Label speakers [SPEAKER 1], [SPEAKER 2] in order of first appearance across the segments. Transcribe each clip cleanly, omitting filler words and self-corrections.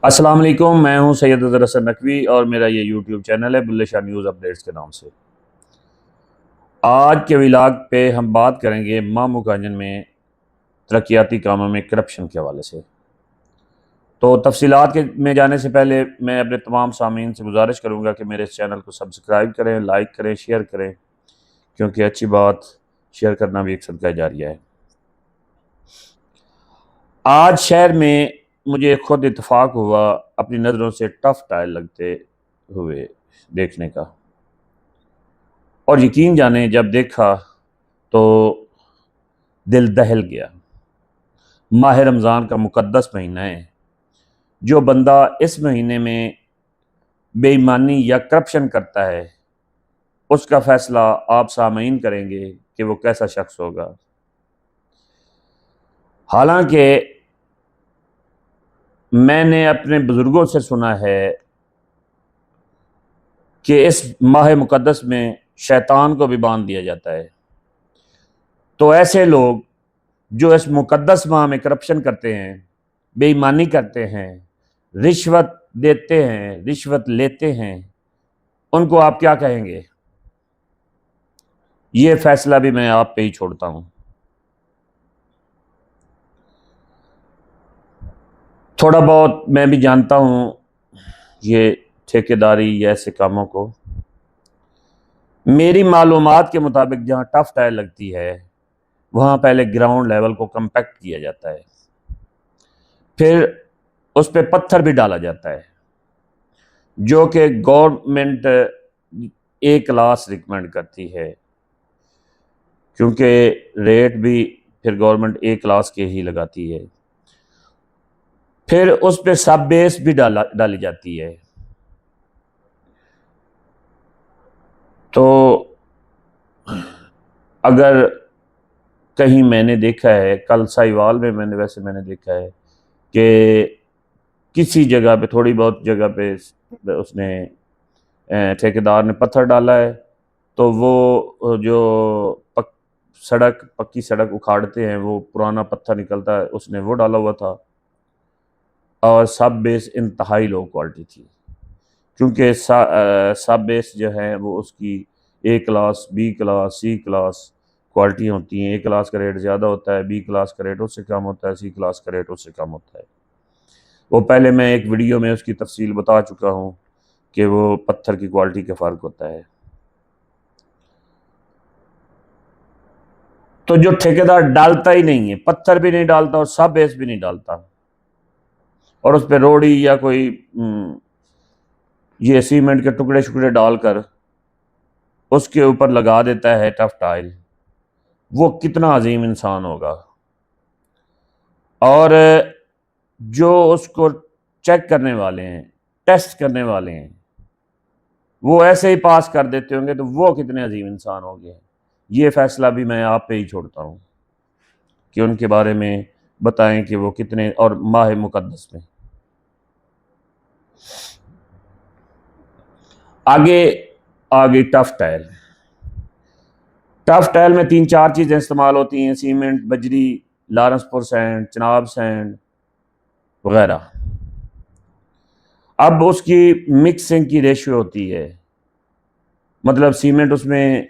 [SPEAKER 1] अस्सलाम वालेकुम। मैं हूं सैयद अज़हर हसन नकवी और मेरा ये यूट्यूब चैनल है बुल्ले शाह न्यूज़ अपडेट्स के नाम से। आज के व्लॉग पे हम बात करेंगे मामू कांजन में तरक्याती कामों में करप्शन के हवाले से। तो तफसीलात के में जाने से पहले मैं अपने तमाम सामीन से गुजारिश करूंगा कि मेरे इस चैनल को सब्सक्राइब करें, लाइक करें, शेयर करें, क्योंकि अच्छी बात शेयर करना भी एक सदका जारिया है। आज शहर में मुझे खुद इत्तेफाक हुआ अपनी नज़रों से टफ टाइल लगते हुए देखने का, और यकीन जाने जब देखा तो दिल दहल गया। माह रमज़ान का मुक़द्दस महीना है। जो बंदा इस महीने में बेईमानी या करप्शन करता है, उसका फ़ैसला आप सामीन करेंगे कि वो कैसा शख्स होगा। हालांकि मैंने अपने बुज़ुर्गों से सुना है कि इस माह मुक़द्दस में शैतान को भी बांध दिया जाता है। तो ऐसे लोग जो इस मुक़द्दस माह में करप्शन करते हैं, बेईमानी करते हैं, रिश्वत देते हैं, रिश्वत लेते हैं, उनको आप क्या कहेंगे? ये फैसला भी मैं आप पे ही छोड़ता हूं। थोड़ा बहुत मैं भी जानता हूं ये ठेकेदारी या ऐसे कामों को। मेरी मालूमात के मुताबिक जहां टफ टाइल लगती है, वहां पहले ग्राउंड लेवल को कंपैक्ट किया जाता है, फिर उस पर पत्थर भी डाला जाता है, जो कि गवर्नमेंट ए क्लास रिकमेंड करती है, क्योंकि रेट भी फिर गवर्नमेंट ए क्लास के ही लगाती है। फिर उस पर सब बेस भी डाली जाती है। तो अगर कहीं मैंने देखा है, कल साहिवाल में मैंने देखा है कि किसी जगह पे, थोड़ी बहुत जगह पे उसने ठेकेदार ने पत्थर डाला है, तो वो जो पक्की सड़क उखाड़ते हैं, वो पुराना पत्थर निकलता है, उसने वो डाला हुआ था। और सब बेस इंतहाई लो क्वालिटी थी, क्योंकि सब बेस जो है वो उसकी ए क्लास, बी क्लास, सी क्लास क्वालिटी होती हैं। ए क्लास का रेट ज़्यादा होता है, बी क्लास का रेट उससे कम होता है, सी क्लास का रेट उससे कम होता है। वो पहले मैं एक वीडियो में उसकी तफसील बता चुका हूँ कि वो पत्थर की क्वालिटी का फ़र्क होता है। तो जो ठेकेदार डालता ही नहीं है, पत्थर भी नहीं डालता और सब बेस भी नहीं डालता, और उस पर रोड़ी या कोई ये सीमेंट के टुकड़े शुकड़े डालकर उसके ऊपर लगा देता है टफ टाइल, वो कितना अजीम इंसान होगा। और जो उसको चेक करने वाले हैं, टेस्ट करने वाले हैं, वो ऐसे ही पास कर देते होंगे, तो वो कितने अजीम इंसान हो गए। ये फैसला भी मैं आप पे ही छोड़ता हूँ कि उनके बारे में बताएं कि वो कितने, और माह मुकद्दस में। आगे आगे टफ टाइल। टफ टाइल में तीन चार चीज़ें इस्तेमाल होती हैं: सीमेंट, बजरी, लारंसपुर सैंड, चिनाब सैंड वगैरह। अब उसकी मिक्सिंग की रेशियो होती है, मतलब सीमेंट उसमें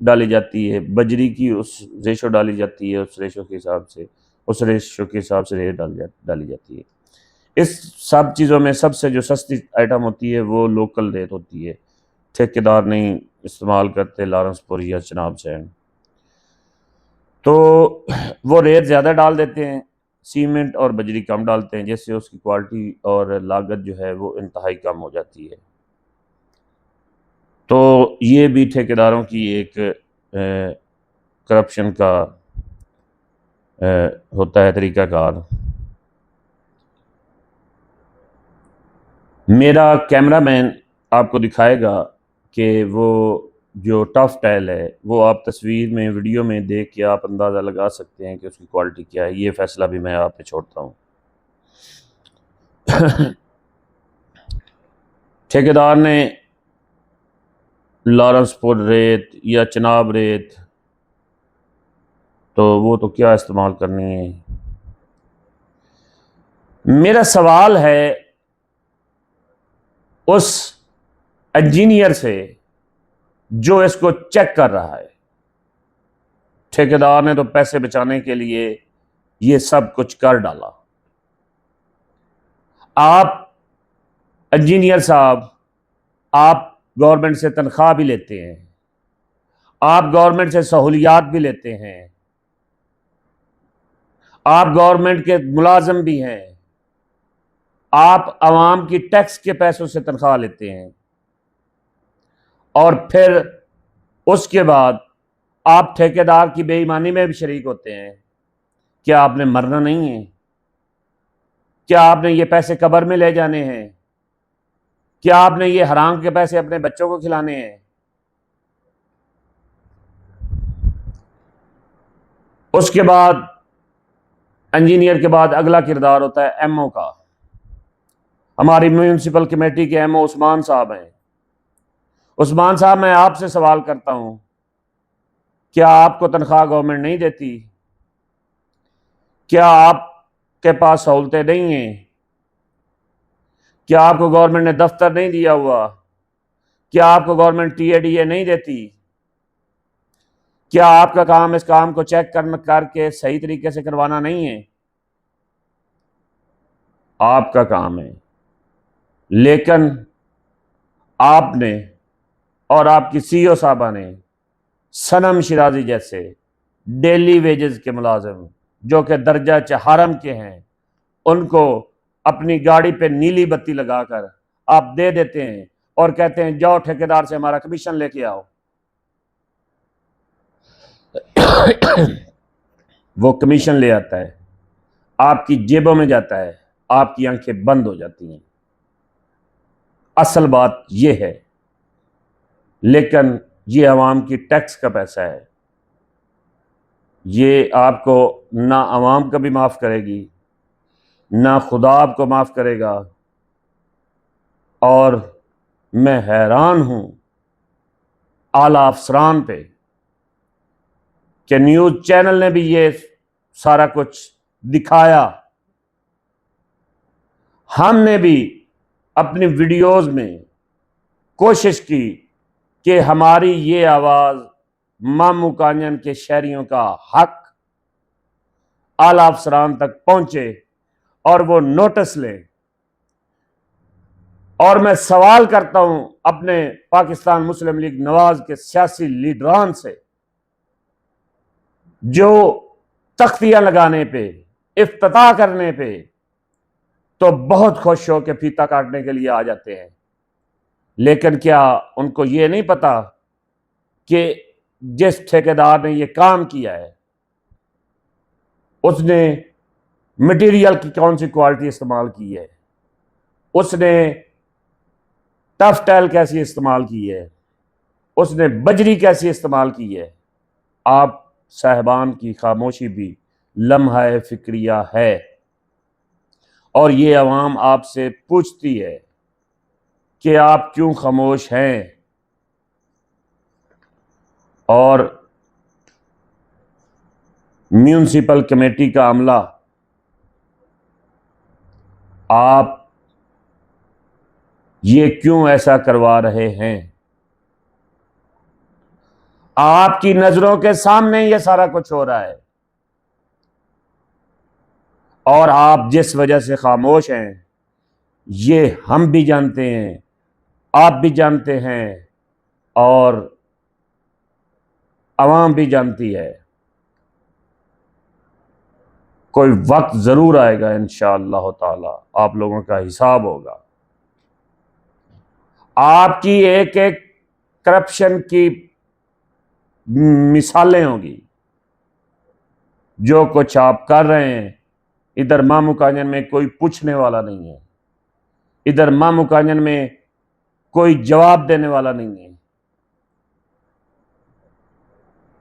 [SPEAKER 1] डाली जाती है, बजरी की उस रेशो डाली जाती है, उस रेशो के हिसाब से, उस रेशो के हिसाब से रेत डाली जाती है। इस सब चीज़ों में सबसे जो सस्ती आइटम होती है वो लोकल रेत होती है। ठेकेदार नहीं इस्तेमाल करते लारंसपुर या चिनाब सैंड, तो वो रेत ज़्यादा डाल देते हैं, सीमेंट और बजरी कम डालते हैं, जिससे उसकी क्वालिटी और लागत जो है वो इंतहाई कम हो जाती है। तो ये भी ठेकेदारों की एक करप्शन का होता है तरीक़ाकार। मेरा कैमरामैन आपको दिखाएगा कि वो जो टफ टाइल है, वो आप तस्वीर में, वीडियो में देख के आप अंदाज़ा लगा सकते हैं कि उसकी क्वालिटी क्या है। ये फ़ैसला भी मैं आप पे छोड़ता हूँ। ठेकेदार ने लारंसपुर रेत या चिनाब रेत, तो वो तो क्या इस्तेमाल करनी है। मेरा सवाल है उस इंजीनियर से जो इसको चेक कर रहा है। ठेकेदार ने तो पैसे बचाने के लिए ये सब कुछ कर डाला। आप इंजीनियर साहब, आप गवर्नमेंट से तनख्वाह भी लेते हैं, आप गवर्नमेंट से सहूलियात भी लेते हैं, आप गवर्नमेंट के मुलाजिम भी हैं, आप आवाम की टैक्स के पैसों से तनख्वाह लेते हैं, और फिर उसके बाद आप ठेकेदार की बेईमानी में भी शरीक होते हैं। क्या आपने मरना नहीं है? क्या आपने ये पैसे कब्र में ले जाने हैं? क्या आपने ये हराम के पैसे अपने बच्चों को खिलाने हैं? उसके बाद इंजीनियर के बाद अगला किरदार होता है एमओ का। हमारी म्यूनिसिपल कमेटी के एमओ उस्मान साहब हैं। उस्मान साहब, मैं आपसे सवाल करता हूं, क्या आपको तनख्वाह गवर्नमेंट नहीं देती? क्या आपके पास सहूलतें नहीं हैं? क्या आपको गवर्नमेंट ने दफ्तर नहीं दिया हुआ? क्या आपको गवर्नमेंट टीएडीए नहीं देती? क्या आपका काम इस काम को चेक करके सही तरीके से करवाना नहीं है? आपका काम है। लेकिन आपने और आपकी सीईओ साहबा ने सनम शिराजी जैसे डेली वेजेस के मुलाजिम जो कि दर्जा चहारम के हैं, उनको अपनी गाड़ी पे नीली बत्ती लगाकर आप दे देते हैं और कहते हैं जाओ ठेकेदार से हमारा कमीशन लेके आओ। वो कमीशन ले आता है, आपकी जेबों में जाता है, आपकी आंखें बंद हो जाती हैं। असल बात यह है, लेकिन ये अवाम की टैक्स का पैसा है। ये आपको ना अवाम कभी माफ़ करेगी, ना खुदा आपको माफ़ करेगा। और मैं हैरान हूं आला अफसरान पे कि न्यूज़ चैनल ने भी ये सारा कुछ दिखाया। हमने भी अपनी वीडियोस में कोशिश की कि हमारी ये आवाज़ मामू कांजन के शहरियों का हक आला अफसरान तक पहुंचे और वो नोटिस लें। और मैं सवाल करता हूं अपने पाकिस्तान मुस्लिम लीग नवाज के सियासी लीडरान से, जो तख्तियां लगाने पे, इफ्तिताह करने पे तो बहुत खुश हो के फीता काटने के लिए आ जाते हैं, लेकिन क्या उनको ये नहीं पता कि जिस ठेकेदार ने ये काम किया है उसने मटेरियल की कौन सी क्वालिटी इस्तेमाल की है, उसने टफ टाइल कैसी इस्तेमाल की है, उसने बजरी कैसी इस्तेमाल की है। आप साहबान की खामोशी भी लम्हा फिक्रिया है और ये अवाम आपसे पूछती है कि आप क्यों खामोश हैं। और म्यूनिसिपल कमेटी का अमला, आप ये क्यों ऐसा करवा रहे हैं? आपकी नजरों के सामने ये सारा कुछ हो रहा है और आप जिस वजह से खामोश हैं ये हम भी जानते हैं, आप भी जानते हैं और अवाम भी जानती है। कोई वक्त जरूर आएगा इंशाअल्लाह ताला आप लोगों का हिसाब होगा। आपकी एक एक करप्शन की मिसालें होगी। जो कुछ आप कर रहे हैं, इधर मामू कांजन में कोई पूछने वाला नहीं है, इधर मामू कांजन में कोई जवाब देने वाला नहीं है।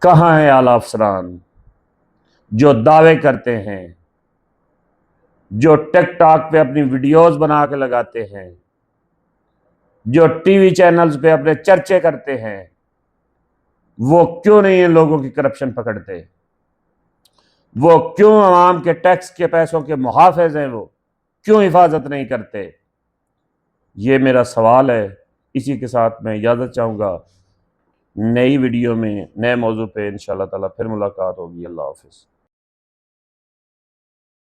[SPEAKER 1] कहां है आला अफसरान जो दावे करते हैं, जो टिकटॉक पे अपनी वीडियोस बना के लगाते हैं, जो टीवी चैनल्स पे अपने चर्चे करते हैं? वो क्यों नहीं इन लोगों की करप्शन पकड़ते? वो क्यों आवाम के टैक्स के पैसों के मुहाफिज हैं? वो क्यों हिफाजत नहीं करते? ये मेरा सवाल है। इसी के साथ मैं इजाज़त चाहूँगा। नई वीडियो में नए मौजू पे इंशाअल्लाह ताला फिर मुलाकात होगी। अल्लाह हाफ़िज़।